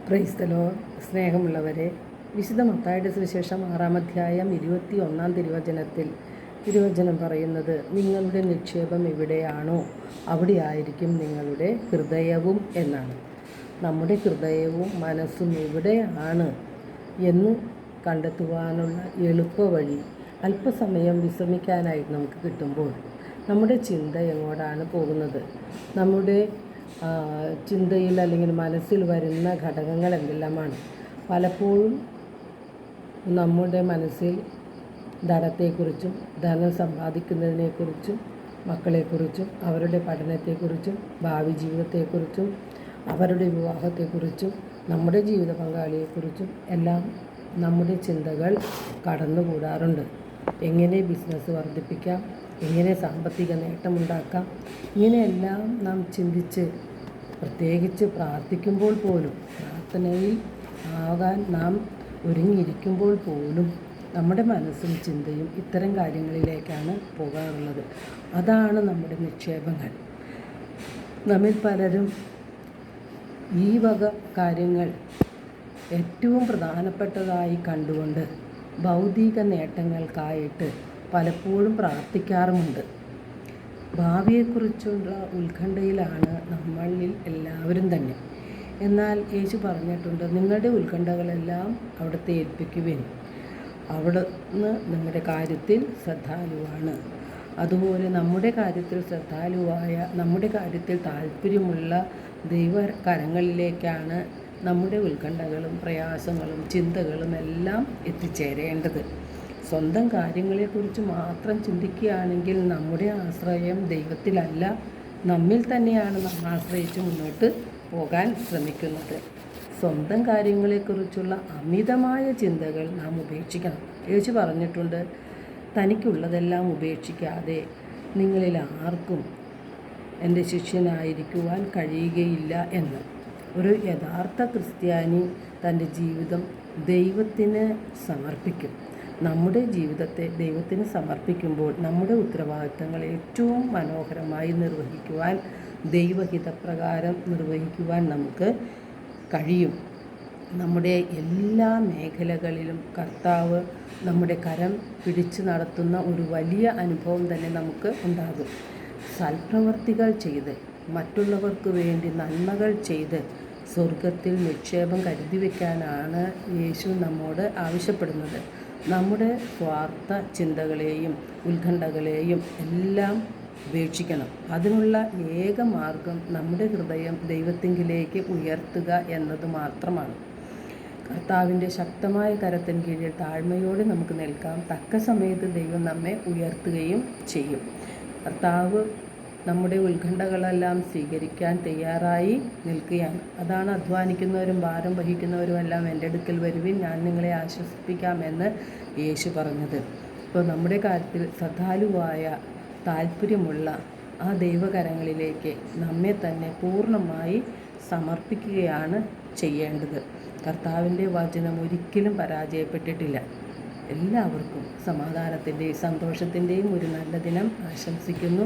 Praise the Lord. സ്നേഹമുള്ളവരെ, വിശുദ്ധ മത്തായിയുടെ സുവിശേഷം 6-ാം അധ്യായം 21-ാം തിരുവചനം പറയുന്നത്, നിങ്ങളുടെ നിക്ഷേപം എവിടെയാണോ അവിടെയായിരിക്കും നിങ്ങളുടെ ഹൃദയവും എന്നാണ്. നമ്മുടെ ഹൃദയവും മനസ്സും എവിടെയാണ് എന്ന് കണ്ടെത്തുവാനുള്ള എളുപ്പവഴി അല്പസമയം വിശ്രമിക്കാനായിട്ട് നമുക്ക് കിട്ടുമ്പോൾ നമ്മുടെ ചിന്ത എങ്ങോട്ടാണ് പോകുന്നത്, നമ്മുടെ ചിന്തയിൽ അല്ലെങ്കിൽ മനസ്സിൽ വരുന്ന ഘടകങ്ങൾ എന്തെല്ലാമാണ്. പലപ്പോഴും നമ്മുടെ മനസ്സിൽ ധനത്തെക്കുറിച്ചും ധനം സമ്പാദിക്കുന്നതിനെക്കുറിച്ചും മക്കളെക്കുറിച്ചും അവരുടെ പഠനത്തെക്കുറിച്ചും ഭാവി ജീവിതത്തെക്കുറിച്ചും അവരുടെ വിവാഹത്തെക്കുറിച്ചും നമ്മുടെ ജീവിത പങ്കാളിയെക്കുറിച്ചും എല്ലാം നമ്മുടെ ചിന്തകൾ കടന്നുകൂടാറുണ്ട്. എങ്ങനെ ബിസിനസ് വർദ്ധിപ്പിക്കാം, എങ്ങനെ സാമ്പത്തിക നേട്ടമുണ്ടാക്കാം, ഇങ്ങനെയെല്ലാം നാം ചിന്തിച്ച്, പ്രത്യേകിച്ച് പ്രാർത്ഥിക്കുമ്പോൾ പോലും, പ്രാർത്ഥനയിൽ ആകാൻ നാം ഒരുങ്ങിയിരിക്കുമ്പോൾ പോലും നമ്മുടെ മനസ്സും ചിന്തയും ഇത്തരം കാര്യങ്ങളിലേക്കാണ് പോകാറുള്ളത്. അതാണ് നമ്മുടെ നിക്ഷേപങ്ങൾ. നമ്മിൽ പലരും ഈ വക കാര്യങ്ങൾ ഏറ്റവും പ്രധാനപ്പെട്ടതായി കണ്ടുകൊണ്ട് ഭൗതിക നേട്ടങ്ങൾക്കായിട്ട് പലപ്പോഴും പ്രാർത്ഥിക്കാറുമുണ്ട്. ഭാവിയെക്കുറിച്ചുള്ള ഉത്കണ്ഠയിലാണ് നമ്മളിൽ എല്ലാവരും തന്നെ. എന്നാൽ യേശു പറഞ്ഞിട്ടുണ്ട്, നിങ്ങളുടെ ഉത്കണ്ഠകളെല്ലാം അവിടുത്തെ ഏൽപ്പിക്കുവിൻ, അവിടുന്ന് നിങ്ങളുടെ കാര്യത്തിൽ ശ്രദ്ധാലുവാണ്. അതുപോലെ നമ്മുടെ കാര്യത്തിൽ ശ്രദ്ധാലുവായ, നമ്മുടെ കാര്യത്തിൽ താല്പര്യമുള്ള ദൈവകരങ്ങളിലേക്കാണ് നമ്മുടെ ഉത്കണ്ഠകളും പ്രയാസങ്ങളും ചിന്തകളും എല്ലാം എത്തിച്ചേരേണ്ടത്. സ്വന്തം കാര്യങ്ങളെക്കുറിച്ച് മാത്രം ചിന്തിക്കുകയാണെങ്കിൽ നമ്മുടെ ആശ്രയം ദൈവത്തിലല്ല, നമ്മിൽ തന്നെയാണ് നാം ആശ്രയിച്ച് മുന്നോട്ട് പോകാൻ ശ്രമിക്കുന്നത്. സ്വന്തം കാര്യങ്ങളെക്കുറിച്ചുള്ള അമിതമായ ചിന്തകൾ നാം ഉപേക്ഷിക്കണം. യേശു പറഞ്ഞിട്ടുണ്ട്, തനിക്കുള്ളതെല്ലാം ഉപേക്ഷിക്കാതെ നിങ്ങളിൽ ആർക്കും എൻ്റെ ശിഷ്യനായിരിക്കുവാൻ കഴിയുകയില്ല എന്ന്. ഒരു യഥാർത്ഥ ക്രിസ്ത്യാനി തൻ്റെ ജീവിതം ദൈവത്തിന് സമർപ്പിക്കും. നമ്മുടെ ജീവിതത്തെ ദൈവത്തിന് സമർപ്പിക്കുമ്പോൾ നമ്മുടെ ഉത്തരവാദിത്തങ്ങൾ ഏറ്റവും മനോഹരമായി നിർവഹിക്കുവാൻ, ദൈവഹിതപ്രകാരം നിർവഹിക്കുവാൻ നമുക്ക് കഴിയും. നമ്മുടെ എല്ലാ മേഖലകളിലും കർത്താവ് നമ്മുടെ കരം പിടിച്ചു നടത്തുന്ന ഒരു വലിയ അനുഭവം തന്നെ നമുക്ക് ഉണ്ടാകും. സൽപ്രവർത്തികൾ ചെയ്ത്, മറ്റുള്ളവർക്ക് വേണ്ടി നന്മകൾ ചെയ്ത് സ്വർഗത്തിൽ നിക്ഷേപം കരുതി വയ്ക്കാനാണ് യേശു നമ്മോട് ആവശ്യപ്പെടുന്നത്. നമ്മുടെ സ്വാർത്ഥ ചിന്തകളെയും ഉത്കണ്ഠകളെയും എല്ലാം ഉപേക്ഷിക്കണം. അതിനുള്ള ഏക മാർഗം നമ്മുടെ ഹൃദയം ദൈവത്തിങ്കിലേക്ക് ഉയർത്തുക എന്നത് മാത്രമാണ്. കർത്താവിൻ്റെ ശക്തമായ കരത്തിന് കീഴിൽ താഴ്മയോടെ നമുക്ക് നിൽക്കാം. തക്ക സമയത്ത് ദൈവം നമ്മെ ഉയർത്തുകയും ചെയ്യും. കർത്താവ് നമ്മുടെ ഉത്കണ്ഠകളെല്ലാം സ്വീകരിക്കാൻ തയ്യാറായി നിൽക്കുകയാണ്. അതാണ് അധ്വാനിക്കുന്നവരും ഭാരം വഹിക്കുന്നവരും എല്ലാം എൻ്റെ അടുക്കൽ വരുവിൻ, ഞാൻ നിങ്ങളെ ആശ്വസിപ്പിക്കാമെന്ന് യേശു പറഞ്ഞത്. ഇപ്പോൾ നമ്മുടെ കാര്യത്തിൽ ശ്രദ്ധാലുവായ, താല്പര്യമുള്ള ആ ദൈവകരങ്ങളിലേക്ക് നമ്മെ തന്നെ പൂർണ്ണമായി സമർപ്പിക്കുകയാണ് ചെയ്യേണ്ടത്. കർത്താവിൻ്റെ വചനം ഒരിക്കലും പരാജയപ്പെട്ടിട്ടില്ല. എല്ലാവർക്കും സമാധാനത്തിൻ്റെയും സന്തോഷത്തിൻ്റെയും ഒരു നല്ല ദിനം ആശംസിക്കുന്നു.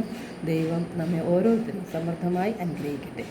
ദൈവം നമ്മെ ഓരോരുത്തരും സമൃദ്ധമായി അനുഗ്രഹിക്കട്ടെ.